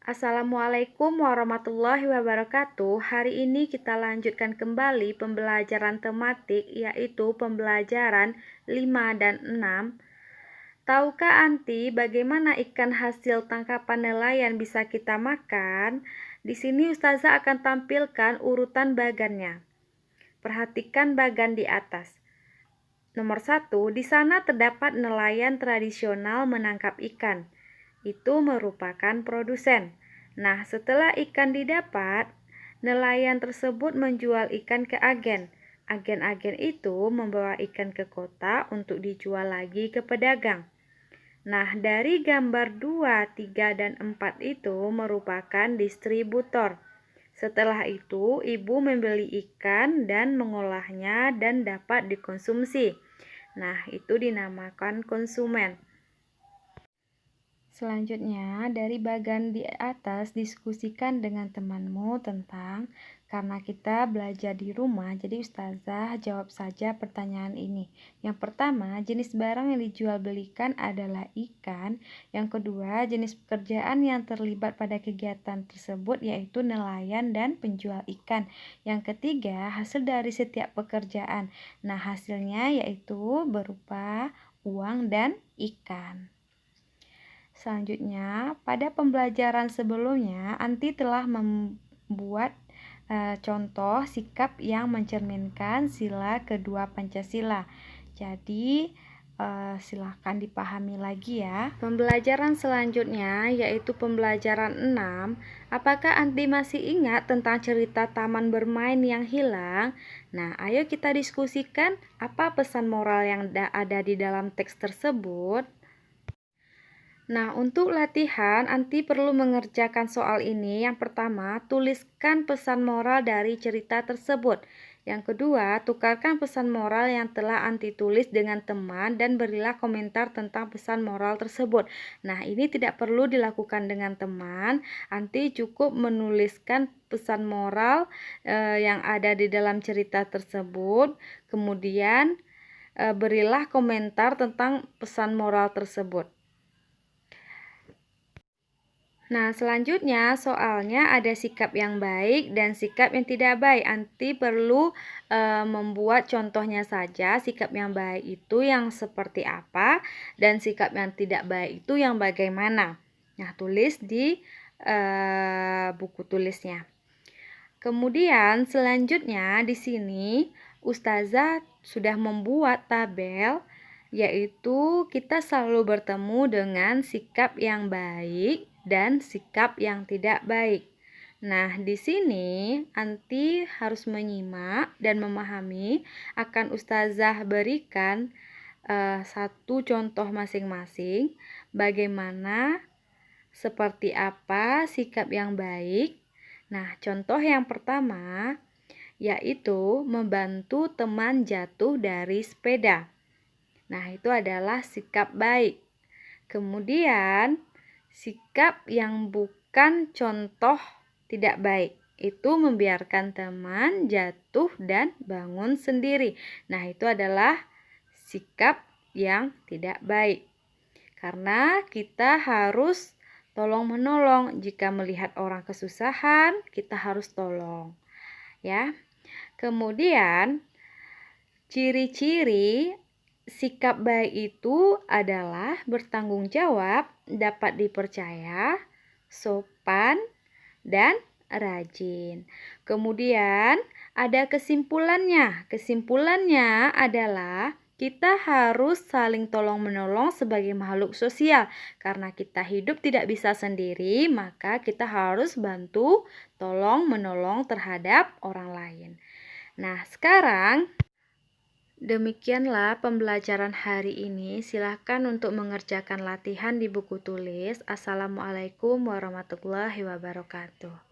Assalamualaikum warahmatullahi wabarakatuh. Hari ini kita lanjutkan kembali pembelajaran tematik, yaitu pembelajaran 5 dan 6. Tahukah Anti bagaimana ikan hasil tangkapan nelayan bisa kita makan? Di sini Ustazah akan tampilkan urutan bagannya. Perhatikan bagan di atas. Nomor 1, di sana terdapat nelayan tradisional menangkap ikan. Itu merupakan produsen. Nah, setelah ikan didapat, nelayan tersebut menjual ikan ke agen. Agen-agen itu membawa ikan ke kota untuk dijual lagi ke pedagang. Nah, dari gambar 2, 3, dan 4 itu merupakan distributor. Setelah itu, ibu membeli ikan dan mengolahnya dan dapat dikonsumsi. Nah, itu dinamakan konsumen. Selanjutnya, dari bagian di atas, diskusikan dengan temanmu tentang karena kita belajar di rumah, jadi Ustazah jawab saja pertanyaan ini. Yang pertama, jenis barang yang dijual belikan adalah ikan. Yang kedua, jenis pekerjaan yang terlibat pada kegiatan tersebut yaitu nelayan dan penjual ikan. Yang ketiga, hasil dari setiap pekerjaan. Nah, hasilnya yaitu berupa uang dan ikan. Selanjutnya, pada pembelajaran sebelumnya, Anti telah membuat contoh sikap yang mencerminkan sila kedua Pancasila. Jadi, silahkan dipahami lagi ya. Pembelajaran selanjutnya yaitu pembelajaran 6. Apakah Anti masih ingat tentang cerita taman bermain yang hilang? Nah, ayo kita diskusikan apa pesan moral yang ada di dalam teks tersebut. Nah, untuk latihan, Anti perlu mengerjakan soal ini. Yang pertama, tuliskan pesan moral dari cerita tersebut. Yang kedua, tukarkan pesan moral yang telah Anti tulis dengan teman dan berilah komentar tentang pesan moral tersebut. Nah, ini tidak perlu dilakukan dengan teman. Anti cukup menuliskan pesan moral yang ada di dalam cerita tersebut. Kemudian, berilah komentar tentang pesan moral tersebut. Nah, selanjutnya soalnya ada sikap yang baik dan sikap yang tidak baik. Anti perlu membuat contohnya saja. Sikap yang baik itu yang seperti apa dan sikap yang tidak baik itu yang bagaimana. Nah, tulis di buku tulisnya. Kemudian selanjutnya di sini Ustazah sudah membuat tabel, yaitu kita selalu bertemu dengan sikap yang baik dan sikap yang tidak baik. Nah, di sini Anti harus menyimak dan memahami akan Ustazah berikan satu contoh masing-masing bagaimana seperti apa sikap yang baik. Nah, contoh yang pertama yaitu membantu teman jatuh dari sepeda. Nah, itu adalah sikap baik. Kemudian, sikap yang bukan contoh tidak baik itu membiarkan teman jatuh dan bangun sendiri. Nah, itu adalah sikap yang tidak baik. Karena kita harus tolong-menolong. Jika melihat orang kesusahan, kita harus tolong. Ya. Kemudian, ciri-ciri sikap baik itu adalah bertanggung jawab, dapat dipercaya, sopan, dan rajin. Kemudian, ada kesimpulannya. Kesimpulannya adalah kita harus saling tolong-menolong sebagai makhluk sosial. Karena kita hidup tidak bisa sendiri, maka kita harus bantu tolong-menolong terhadap orang lain. Nah, sekarang demikianlah pembelajaran hari ini. Silahkan untuk mengerjakan latihan di buku tulis. Assalamualaikum warahmatullahi wabarakatuh.